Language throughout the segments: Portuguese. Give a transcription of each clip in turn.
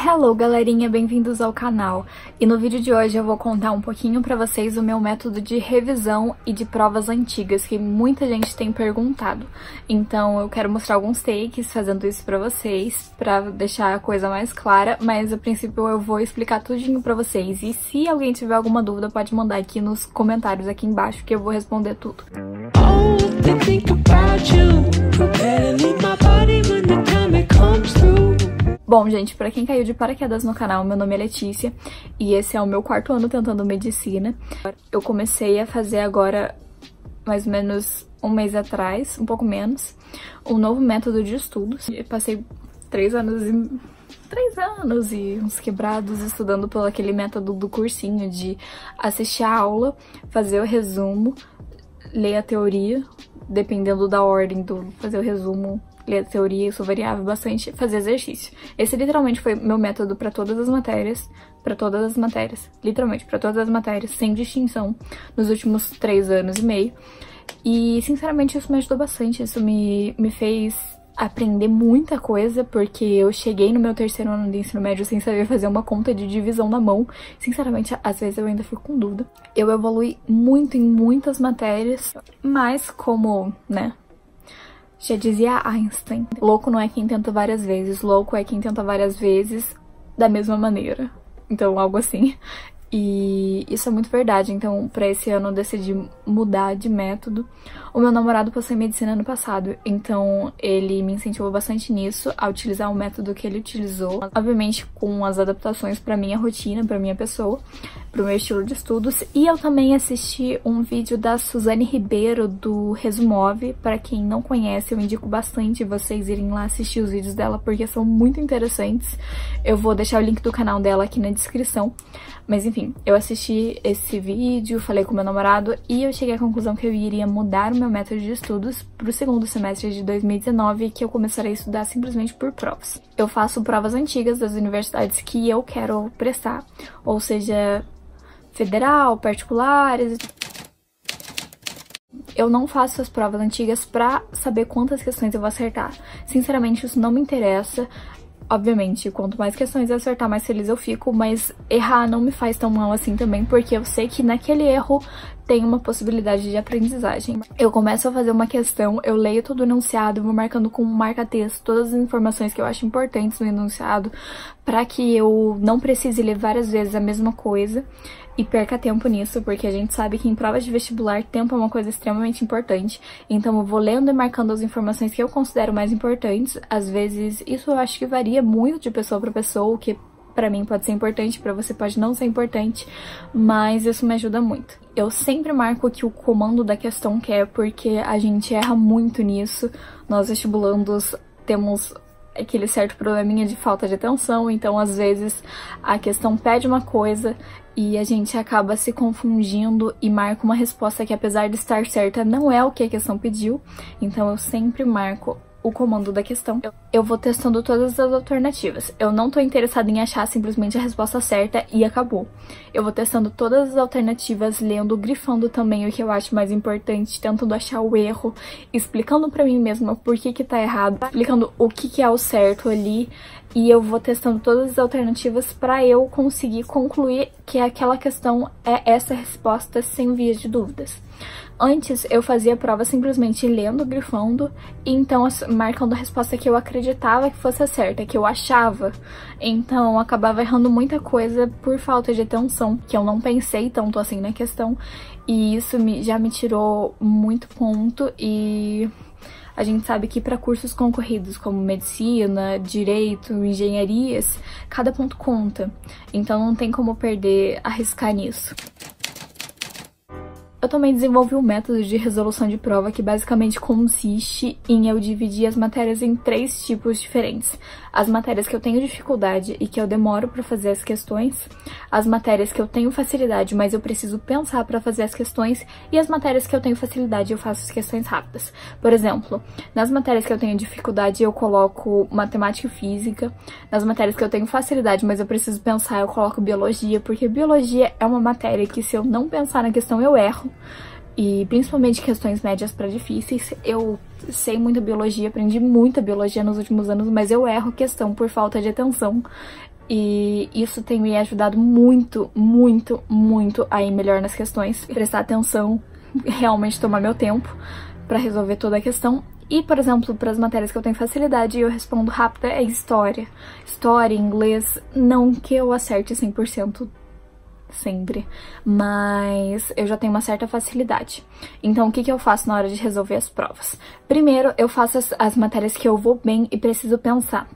Hello galerinha, bem-vindos ao canal. E no vídeo de hoje eu vou contar um pouquinho pra vocês o meu método de revisão e de provas antigas, que muita gente tem perguntado. Então eu quero mostrar alguns takes fazendo isso pra vocês, pra deixar a coisa mais clara, mas a princípio eu vou explicar tudinho pra vocês. E se alguém tiver alguma dúvida pode mandar aqui nos comentários aqui embaixo que eu vou responder tudo. Bom, gente, pra quem caiu de paraquedas no canal, meu nome é Letícia e esse é o meu 4º ano tentando medicina. Eu comecei a fazer agora, mais ou menos um mês atrás, um pouco menos, um novo método de estudos. Eu passei 3 anos e uns quebrados estudando pelo aquele método do cursinho de assistir a aula, fazer o resumo, ler a teoria, dependendo da ordem do fazer o resumo, ler a teoria, isso variava bastante, fazer exercício. Esse literalmente foi meu método pra todas as matérias, literalmente pra todas as matérias, sem distinção, nos últimos 3 anos e meio. E, sinceramente, isso me ajudou bastante, isso me fez aprender muita coisa, porque eu cheguei no meu 3º ano de ensino médio sem saber fazer uma conta de divisão na mão. Sinceramente, às vezes eu ainda fico com dúvida. Eu evolui muito em muitas matérias, mas como, né, já dizia Einstein, louco não é quem tenta várias vezes, louco é quem tenta várias vezes da mesma maneira. Então, algo assim. E isso é muito verdade, então pra esse ano eu decidi mudar de método. O meu namorado passou em medicina ano passado, então ele me incentivou bastante nisso, a utilizar o método que ele utilizou. Obviamente com as adaptações pra minha rotina, pra minha pessoa, pro meu estilo de estudos. E eu também assisti um vídeo da Suzane Ribeiro, do Resumove. Pra quem não conhece, eu indico bastante vocês irem lá assistir os vídeos dela, porque são muito interessantes. Eu vou deixar o link do canal dela aqui na descrição. Mas enfim, eu assisti esse vídeo, falei com meu namorado e eu cheguei à conclusão que eu iria mudar o meu método de estudos pro 2º semestre de 2019 e que eu começaria a estudar simplesmente por provas. Eu faço provas antigas das universidades que eu quero prestar, ou seja, federal, particulares. Eu não faço as provas antigas pra saber quantas questões eu vou acertar. Sinceramente, isso não me interessa. Obviamente, quanto mais questões eu acertar, mais feliz eu fico, mas errar não me faz tão mal assim também, porque eu sei que naquele erro tem uma possibilidade de aprendizagem. Eu começo a fazer uma questão, eu leio todo o enunciado, vou marcando com um marca-texto todas as informações que eu acho importantes no enunciado, para que eu não precise ler várias vezes a mesma coisa e perca tempo nisso, porque a gente sabe que em provas de vestibular tempo é uma coisa extremamente importante. Então eu vou lendo e marcando as informações que eu considero mais importantes. Às vezes isso eu acho que varia muito de pessoa para pessoa, o que pra mim pode ser importante, pra você pode não ser importante, mas isso me ajuda muito. Eu sempre marco o que o comando da questão quer, porque a gente erra muito nisso. Nós vestibulandos temos aquele certo probleminha de falta de atenção, então às vezes a questão pede uma coisa e a gente acaba se confundindo e marca uma resposta que, apesar de estar certa, não é o que a questão pediu. Então eu sempre marco o comando da questão. Eu vou testando todas as alternativas. Eu não tô interessada em achar simplesmente a resposta certa e acabou. Eu vou testando todas as alternativas, lendo, grifando também o que eu acho mais importante, tentando achar o erro, explicando pra mim mesma por que tá errado, explicando o que é o certo ali. E eu vou testando todas as alternativas pra eu conseguir concluir que aquela questão é essa resposta sem vias de dúvidas. Antes, eu fazia a prova simplesmente lendo, grifando, e então marcando a resposta que eu acreditava que fosse a certa, que eu achava. Então, eu acabava errando muita coisa por falta de atenção, que eu não pensei tanto assim na questão, e isso já me tirou muito ponto. E a gente sabe que para cursos concorridos como medicina, direito, engenharias, cada ponto conta. Então não tem como arriscar nisso. Eu também desenvolvi um método de resolução de prova que basicamente consiste em eu dividir as matérias em 3 tipos diferentes. As matérias que eu tenho dificuldade e que eu demoro para fazer as questões, as matérias que eu tenho facilidade, mas eu preciso pensar para fazer as questões, e as matérias que eu tenho facilidade eu faço as questões rápidas. Por exemplo, nas matérias que eu tenho dificuldade eu coloco matemática e física, nas matérias que eu tenho facilidade, mas eu preciso pensar, eu coloco biologia, porque biologia é uma matéria que, se eu não pensar na questão, eu erro. E principalmente questões médias para difíceis. Eu sei muita biologia, aprendi muita biologia nos últimos anos, mas eu erro questão por falta de atenção. E isso tem me ajudado muito, muito, muito a ir melhor nas questões, prestar atenção, realmente tomar meu tempo pra resolver toda a questão. E, por exemplo, para as matérias que eu tenho facilidade e eu respondo rápido é história. História, inglês, não que eu acerte 100% sempre, mas eu já tenho uma certa facilidade. Então, o que eu faço na hora de resolver as provas? Primeiro, eu faço as matérias que eu vou bem e preciso pensar.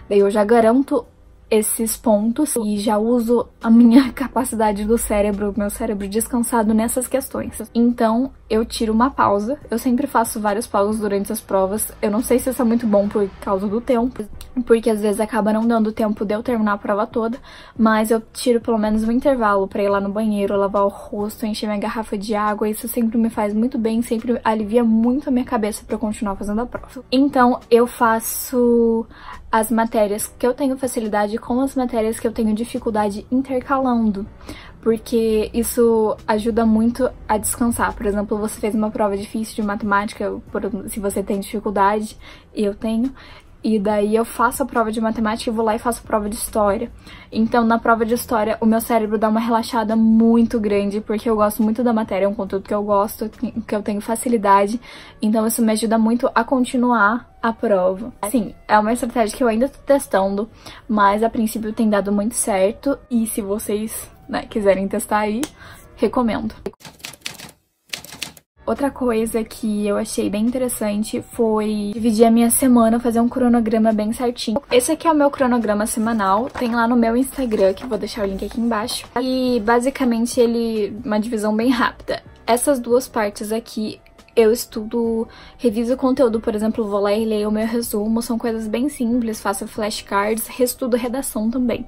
Daí eu já garanto esses pontos e já uso a minha capacidade do cérebro, meu cérebro descansado nessas questões. Então, eu tiro uma pausa. Eu sempre faço várias pausas durante as provas. Eu não sei se isso é muito bom por causa do tempo, porque às vezes acaba não dando tempo de eu terminar a prova toda, mas eu tiro pelo menos um intervalo pra ir lá no banheiro, lavar o rosto, encher minha garrafa de água. Isso sempre me faz muito bem, sempre alivia muito a minha cabeça pra continuar fazendo a prova. Então, eu faço as matérias que eu tenho facilidade com as matérias que eu tenho dificuldade intercalando, porque isso ajuda muito a descansar. Por exemplo, você fez uma prova difícil de matemática, se você tem dificuldade, eu tenho, e daí eu faço a prova de matemática e vou lá e faço a prova de história. Então, na prova de história, o meu cérebro dá uma relaxada muito grande, porque eu gosto muito da matéria, é um conteúdo que eu gosto, que eu tenho facilidade. Então, isso me ajuda muito a continuar a prova. Assim, é uma estratégia que eu ainda tô testando, mas a princípio tem dado muito certo. E se vocês, né, quiserem testar aí, recomendo. Outra coisa que eu achei bem interessante foi dividir a minha semana, fazer um cronograma bem certinho. Esse aqui é o meu cronograma semanal, tem lá no meu Instagram, que eu vou deixar o link aqui embaixo. E basicamente ele uma divisão bem rápida. Essas duas partes aqui eu estudo, reviso o conteúdo, por exemplo, vou lá e leio o meu resumo, são coisas bem simples, faço flashcards, reestudo redação também.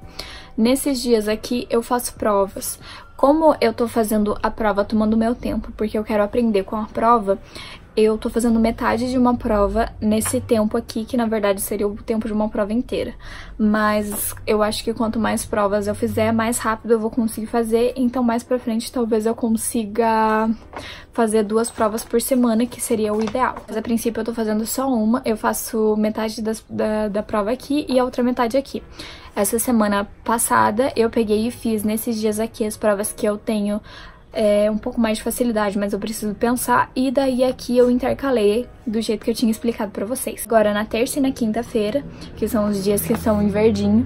Nesses dias aqui eu faço provas. Como eu tô fazendo a prova tomando meu tempo, porque eu quero aprender com a prova, eu tô fazendo metade de uma prova nesse tempo aqui, que na verdade seria o tempo de uma prova inteira. Mas eu acho que quanto mais provas eu fizer, mais rápido eu vou conseguir fazer, então mais pra frente talvez eu consiga fazer 2 provas por semana, que seria o ideal. Mas a princípio eu tô fazendo só uma, eu faço metade da prova aqui e a outra metade aqui. Essa semana passada eu peguei e fiz nesses dias aqui as provas que eu tenho um pouco mais de facilidade, mas eu preciso pensar, e daí aqui eu intercalei do jeito que eu tinha explicado pra vocês. Agora, na terça e na quinta-feira, que são os dias que são em verdinho,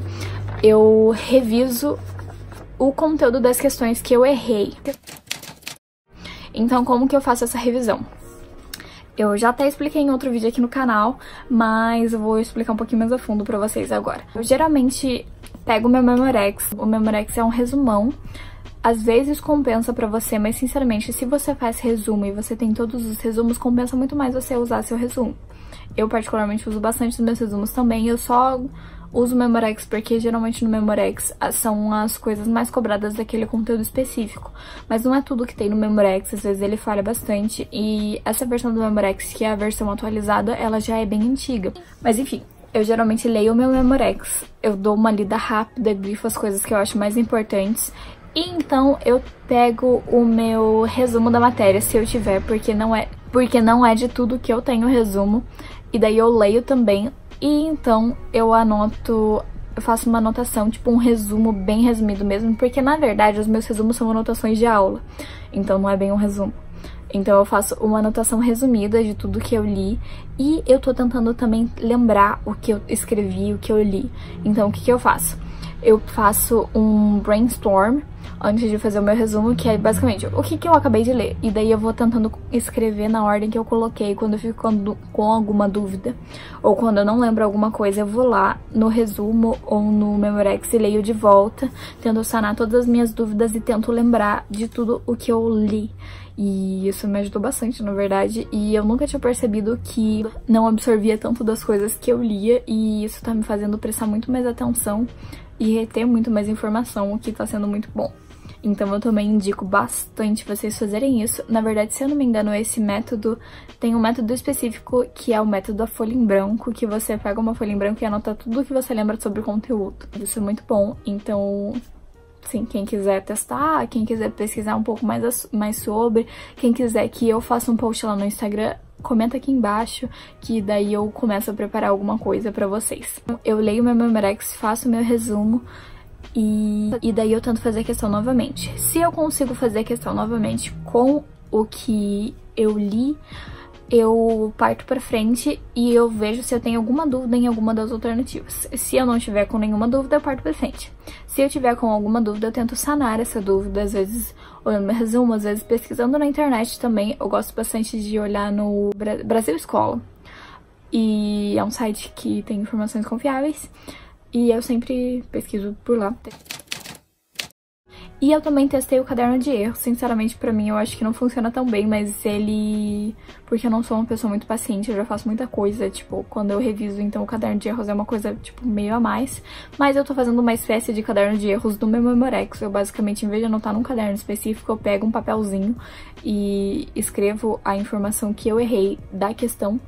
eu reviso o conteúdo das questões que eu errei. Então, como que eu faço essa revisão? Eu já até expliquei em outro vídeo aqui no canal, mas eu vou explicar um pouquinho mais a fundo pra vocês agora. Eu geralmente pego o meu Memorex. O Memorex é um resumão. Às vezes compensa pra você, mas sinceramente, se você faz resumo e você tem todos os resumos, compensa muito mais você usar seu resumo. Eu particularmente uso bastante os meus resumos também, eu só uso o Memorex porque geralmente no Memorex são as coisas mais cobradas daquele conteúdo específico. Mas não é tudo que tem no Memorex, às vezes ele falha bastante, e essa versão do Memorex, que é a versão atualizada, ela já é bem antiga. Mas enfim, eu geralmente leio o meu Memorex, eu dou uma lida rápida, grifo as coisas que eu acho mais importantes, e então eu pego o meu resumo da matéria, se eu tiver, porque não é de tudo que eu tenho resumo, e daí eu leio também, e então eu faço uma anotação, tipo um resumo bem resumido mesmo, porque na verdade os meus resumos são anotações de aula, então não é bem um resumo. Então eu faço uma anotação resumida de tudo que eu li, e eu tô tentando também lembrar o que eu escrevi, o que eu li. Então o que eu faço? Eu faço um brainstorm antes de fazer o meu resumo, que é basicamente o que eu acabei de ler. E daí eu vou tentando escrever na ordem que eu coloquei quando eu fico com alguma dúvida. Ou quando eu não lembro alguma coisa, eu vou lá no resumo ou no Memorex e leio de volta, tento sanar todas as minhas dúvidas e tento lembrar de tudo o que eu li. E isso me ajudou bastante, na verdade, e eu nunca tinha percebido que não absorvia tanto das coisas que eu lia, e isso tá me fazendo prestar muito mais atenção e reter muito mais informação, o que tá sendo muito bom. Então eu também indico bastante vocês fazerem isso. Na verdade, se eu não me engano, esse método tem um método específico, que é o método da folha em branco, que você pega uma folha em branco e anota tudo o que você lembra sobre o conteúdo. Isso é muito bom, então sim, quem quiser testar, quem quiser pesquisar um pouco mais sobre, quem quiser que eu faça um post lá no Instagram, comenta aqui embaixo, que daí eu começo a preparar alguma coisa pra vocês. Eu leio meu Memorex, faço meu resumo e daí eu tento fazer a questão novamente. Se eu consigo fazer a questão novamente com o que eu li, eu parto pra frente e eu vejo se eu tenho alguma dúvida em alguma das alternativas. Se eu não tiver com nenhuma dúvida, eu parto pra frente. Se eu tiver com alguma dúvida, eu tento sanar essa dúvida, às vezes olhando meu resumo, às vezes pesquisando na internet também. Eu gosto bastante de olhar no Brasil Escola, e é um site que tem informações confiáveis, e eu sempre pesquiso por lá. E eu também testei o caderno de erros. Sinceramente, pra mim, eu acho que não funciona tão bem, mas ele... Porque eu não sou uma pessoa muito paciente, eu já faço muita coisa, tipo, quando eu reviso, então o caderno de erros é uma coisa, tipo, meio a mais. Mas eu tô fazendo uma espécie de caderno de erros do meu Memorex. Eu, basicamente, em vez de anotar num caderno específico, eu pego um papelzinho e escrevo a informação que eu errei da questão.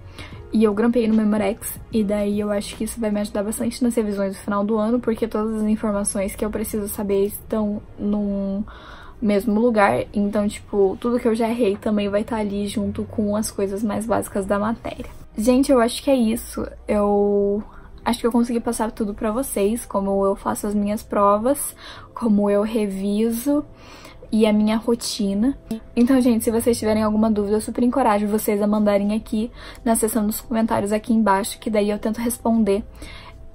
E eu grampei no Memorex, e daí eu acho que isso vai me ajudar bastante nas revisões do final do ano, porque todas as informações que eu preciso saber estão num mesmo lugar. Então, tipo, tudo que eu já errei também vai estar ali junto com as coisas mais básicas da matéria. Gente, eu acho que é isso. Eu acho que eu consegui passar tudo pra vocês, como eu faço as minhas provas, como eu reviso e a minha rotina. Então, gente, se vocês tiverem alguma dúvida, eu super encorajo vocês a mandarem aqui na seção dos comentários aqui embaixo, que daí eu tento responder.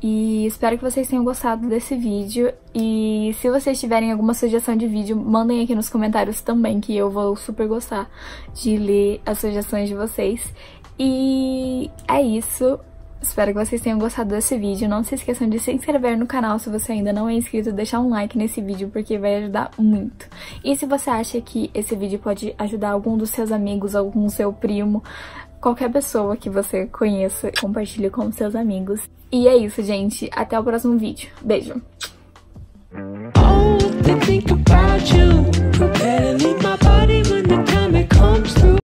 E espero que vocês tenham gostado desse vídeo. E se vocês tiverem alguma sugestão de vídeo, mandem aqui nos comentários também, que eu vou super gostar de ler as sugestões de vocês. E é isso. Espero que vocês tenham gostado desse vídeo. Não se esqueçam de se inscrever no canal se você ainda não é inscrito, deixar um like nesse vídeo, porque vai ajudar muito. E se você acha que esse vídeo pode ajudar algum dos seus amigos, algum seu primo, qualquer pessoa que você conheça, compartilhe com seus amigos. E é isso, gente. Até o próximo vídeo. Beijo!